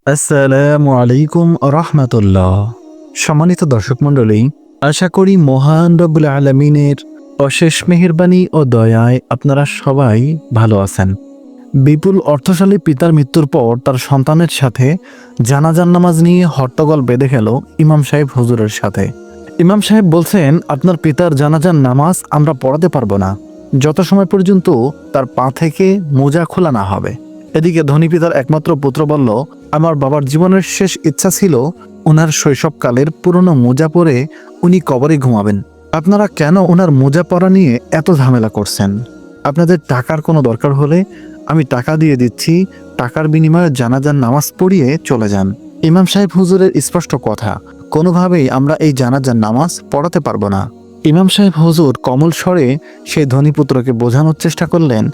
আসসালামু আলাইকুম রহমতুল্লাহ। সম্মানিত দর্শক মণ্ডলী, আশা করি মহান রব্বুল আলমিনের অশেষ মেহেরবানি ও দয়ায় আপনারা সবাই ভালো আছেন। বিপুল অর্থশালী পিতার মৃত্যুর পর তার সন্তানের সাথে জানাজার নামাজ নিয়ে হট্টগোল বেঁধে গেল ইমাম সাহেব হুজুরের সাথে। ইমাম সাহেব বলছেন, আপনার পিতার জানাজার নামাজ আমরা পড়াতে পারবো না যত সময় পর্যন্ত তার পা থেকে মোজা খোলা না হবে। এদিকে ধনী পিতার একমাত্র পুত্র বলল, আমার বাবার জীবনের শেষ ইচ্ছা ছিল ওনার শৈশবকালের পুরনো মোজা পরে উনি কবরে ঘুমাবেন। আপনারা কেন ওনার মোজা পরা নিয়ে এত ঝামেলা করছেন? আপনাদের টাকার কোনো দরকার হলে আমি টাকা দিয়ে দিচ্ছি, টাকার বিনিময়ে জানাজার নামাজ পড়িয়ে চলে যান। ইমাম সাহেব হুজুরের স্পষ্ট কথা, কোনোভাবেই আমরা এই জানাজার নামাজ পড়াতে পারবো না। ইমাম সাহেব হুজুর কমল স্বরে সেই ধনী পুত্রকে বোঝানোর চেষ্টা করলেন,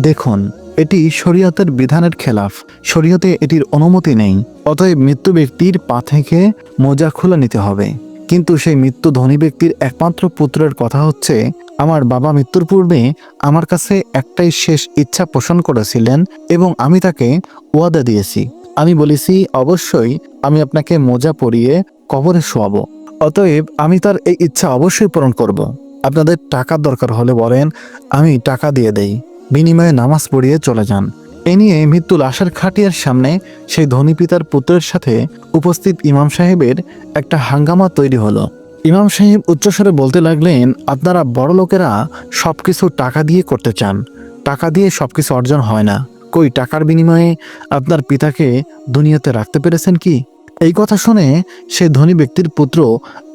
দেখুন, এটি শরীয়তের বিধানের খেলাফ, শরীয়তে এটির অনুমতি নেই। অতএব মৃত্যু ব্যক্তির পা থেকে মোজা খুলে নিতে হবে। কিন্তু সেই মৃত্যু ধনী ব্যক্তির একমাত্র পুত্রের কথা হচ্ছে, আমার বাবা মৃত্যুর পূর্বে আমার কাছে একটাই শেষ ইচ্ছা পোষণ করেছিলেন এবং আমি তাকে ওয়াদা দিয়েছি। আমি বলেছি, অবশ্যই আমি আপনাকে মোজা পরিয়ে কবরে শোয়াবো। অতএব আমি তার এই ইচ্ছা অবশ্যই পূরণ করব। আপনাদের টাকার দরকার হলে বলেন, আমি টাকা দিয়ে দেই, বিনিময়ে নামাজ পড়িয়ে চলে যান। এ নিয়ে মৃত্যু লাশের খাটিয়ার সামনে সেই ধনী পিতার পুত্রের সাথে উপস্থিত ইমাম সাহেবের একটা হাঙ্গামা তৈরি হলো। ইমাম সাহেব উচ্চস্বরে বলতে লাগলেন, আপনারা বড় লোকেরা সবকিছু টাকা দিয়ে করতে চান, টাকা দিয়ে সবকিছু অর্জন হয় না। কই টাকার বিনিময়ে আপনার পিতাকে দুনিয়াতে রাখতে পেরেছেন কি? এই কথা শুনে সেই ধনী ব্যক্তির পুত্র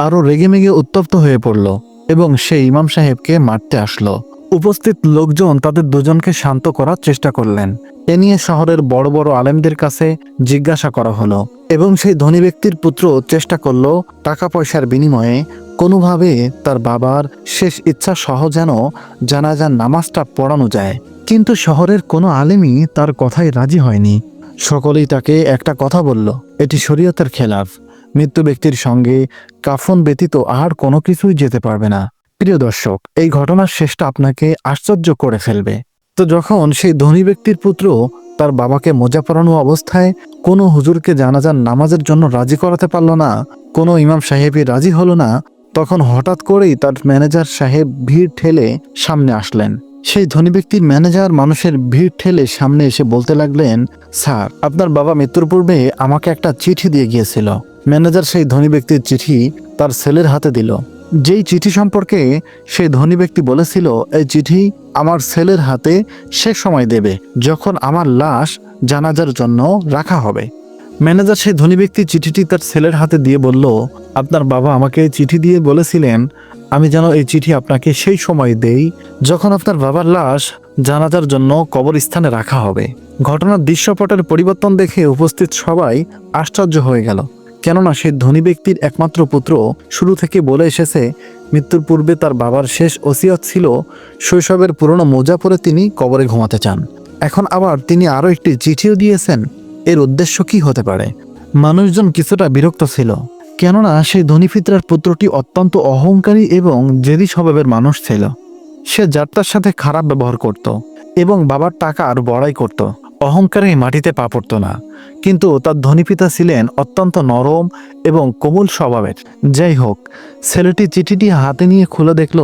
আরো রেগেমেগে উত্তপ্ত হয়ে পড়ল এবং সেই ইমাম সাহেবকে মারতে আসলো। উপস্থিত লোকজন তাদের দুজনকে শান্ত করার চেষ্টা করলেন। এ নিয়ে শহরের বড় বড় আলেমদের কাছে জিজ্ঞাসা করা হলো এবং সেই ধনী ব্যক্তির পুত্র চেষ্টা করলো টাকা পয়সার বিনিময়ে কোনোভাবে তার বাবার শেষ ইচ্ছা সহ যেন জানাজার নামাজটা পড়ানো যায়। কিন্তু শহরের কোনো আলেমই তার কথায় রাজি হয়নি। সকলেই তাকে একটা কথা বলল, এটি শরীয়তের খেলাফ, মৃত্যু ব্যক্তির সঙ্গে কাফন ব্যতীত আর কোনো কিছুই যেতে পারবে না। প্রিয় দর্শক, এই ঘটনার শেষটা আপনাকে আশ্চর্য করে ফেলবে। তো যখন সেই ধনী ব্যক্তির পুত্র তার বাবাকে মোজা পরানো অবস্থায় কোনো হুজুরকে জানাজার নামাজের জন্য রাজি করাতে পারল না, কোনো ইমাম সাহেবই রাজি হলো না, তখন হঠাৎ করেই তার ম্যানেজার সাহেব ভিড় ঠেলে সামনে আসলেন। সেই ধনী ব্যক্তির ম্যানেজার মানুষের ভিড় ঠেলে সামনে এসে বলতে লাগলেন, স্যার, আপনার বাবা মৃত্যুর পূর্বে আমাকে একটা চিঠি দিয়ে গিয়েছিল। ম্যানেজার সেই ধনী ব্যক্তির চিঠি তার ছেলের হাতে দিল। যেই চিঠি সম্পর্কে সেই ধনী ব্যক্তি বলেছিল, এই চিঠি আমার ছেলের হাতে সে সময় দেবে যখন আমার লাশ জানাজার জন্য রাখা হবে। ম্যানেজার সেই ধনী ব্যক্তি চিঠিটি তার ছেলের হাতে দিয়ে বলল, আপনার বাবা আমাকে চিঠি দিয়ে বলেছিলেন আমি যেন এই চিঠি আপনাকে সেই সময় দেই যখন আপনার বাবার লাশ জানাজার জন্য কবরস্থানে রাখা হবে। ঘটনার দৃশ্যপটের পরিবর্তন দেখে উপস্থিত সবাই আশ্চর্য হয়ে গেল, কেননা সেই ধনী ব্যক্তির একমাত্র পুত্র শুরু থেকে বলে এসেছে মৃত্যুর পূর্বে তার বাবার শেষ ওসিয়ত ছিল শৈশবের পুরনো মোজা পরে তিনি কবরে ঘুমাতে চান। এখন আবার তিনি আরও একটি চিঠিও দিয়েছেন। এর উদ্দেশ্য কি হতে পারে? মানুষজন কিছুটা বিরক্ত ছিল, কেননা সেই ধনী পিতার পুত্রটি অত্যন্ত অহংকারী এবং জেদি স্বভাবের মানুষ ছিল। সে যাত্রার সাথে খারাপ ব্যবহার করত এবং বাবার টাকা আর বড়াই করত। অহংকারে মাটিতে পা পড়ত না। কিন্তু তার ধনী পিতা ছিলেন অত্যন্ত নরম এবং কোমল স্বভাবের। যাই হোক, ছেলেটি চিঠিটি হাতে নিয়ে খুলে দেখল,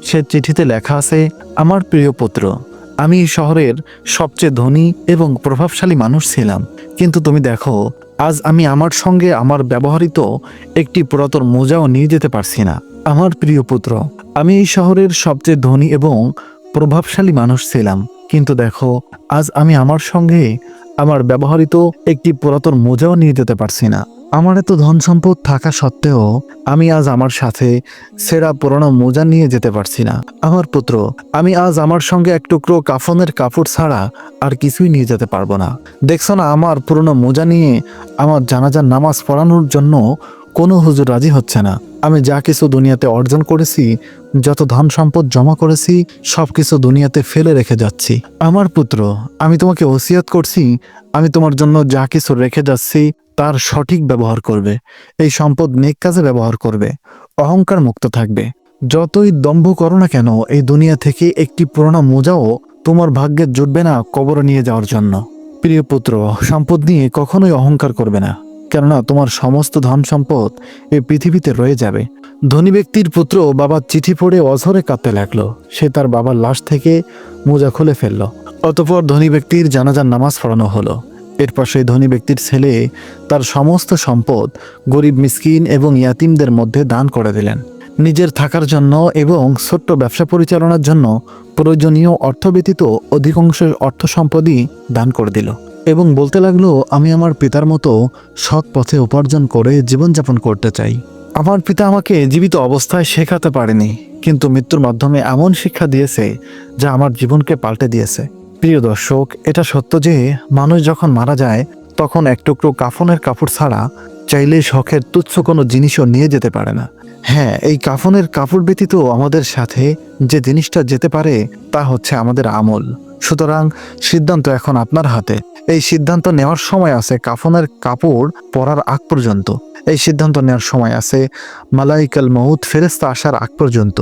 সে চিঠিতে লেখা আছে, আমার প্রিয় পুত্র, আমি এই শহরের সবচেয়ে ধনী এবং প্রভাবশালী মানুষ ছিলাম, কিন্তু তুমি দেখো, আজ আমি আমার সঙ্গে আমার ব্যবহৃত একটি পুরাতন মোজাও নিয়ে যেতে পারছি না। আমার প্রিয় পুত্র, আমি এই শহরের সবচেয়ে ধনী এবং প্রভাবশালী মানুষ ছিলাম, কিন্তু দেখো, আজ আমি আমার সঙ্গে আমার ব্যবহৃত একটি পুরাতন মোজাও নিয়ে যেতে পারছি না। আমার এত ধন সম্পদ থাকা সত্ত্বেও আমি আজ আমার সাথে ছেঁড়া পুরনো মোজা নিয়ে যেতে পারছি না। আমার পুত্র, আমি আজ আমার সঙ্গে এক টুকরো কাফনের কাপড় ছাড়া আর কিছুই নিয়ে যেতে পারবো না। দেখছো না, আমার পুরনো মোজা নিয়ে আমার জানাজার নামাজ পড়ানোর জন্য কোনো হুজুর রাজি হচ্ছে না। আমি যা কিছু দুনিয়াতে অর্জন করেছি, যত ধন সম্পদ জমা করেছি, সব কিছু দুনিয়াতে ফেলে রেখে যাচ্ছি। আমার পুত্র, আমি তোমাকে ওসিয়ত করছি, আমি তোমার জন্য যা কিছু রেখে যাচ্ছি তার সঠিক ব্যবহার করবে। এই সম্পদ নেক কাজে ব্যবহার করবে, অহংকার মুক্ত থাকবে। যতই দম্ভ করো না কেন, এই দুনিয়া থেকে একটি পুরোনো মোজাও তোমার ভাগ্যে জুটবে না কবরে নিয়ে যাওয়ার জন্য। প্রিয় পুত্র, সম্পদ নিয়ে কখনোই অহংকার করবে না, কেননা তোমার সমস্ত ধন সম্পদ এই পৃথিবীতে রয়ে যাবে। ধনী ব্যক্তির পুত্র বাবার চিঠি পড়ে অঝরে কাঁদতে লাগলো। সে তার বাবার লাশ থেকে মোজা খুলে ফেলল। অতঃপর ধনী ব্যক্তির জানাজার নামাজ পড়ানো হলো। এরপর সেই ধনী ব্যক্তির ছেলে তার সমস্ত সম্পদ গরিব মিসকিন এবং ইয়াতিমদের মধ্যে দান করে দিলেন। নিজের থাকার জন্য এবং ছোট্ট ব্যবসা পরিচালনার জন্য প্রয়োজনীয় অর্থ ব্যতীত অধিকাংশ অর্থ সম্পদই দান করে দিল এবং বলতে লাগলো, আমি আমার পিতার মতো সৎ পথে উপার্জন করে জীবনযাপন করতে চাই। আমার পিতা আমাকে জীবিত অবস্থায় শেখাতে পারেনি, কিন্তু মৃত্যুর মাধ্যমে এমন শিক্ষা দিয়েছে যা আমার জীবনকে পাল্টে দিয়েছে। প্রিয় দর্শক, এটা সত্য যে মানুষ যখন মারা যায় তখন এক টুকরো কাফনের কাপড় ছাড়া চাইলে শখের তুচ্ছ কোনো জিনিসও নিয়ে যেতে পারে না। হ্যাঁ, এই কাফনের কাপড় ব্যতীত আমাদের সাথে যে জিনিসটা যেতে পারে তা হচ্ছে আমাদের আমল। সুতরাং সিদ্ধান্ত এখন আপনার হাতে। এই সিদ্ধান্ত নেওয়ার সময় আছে কাফনের কাপড় পরার আগ পর্যন্ত। এই সিদ্ধান্ত নেওয়ার সময় আছে মালাইকাল মউত ফেরেশতা আসার আগ পর্যন্ত।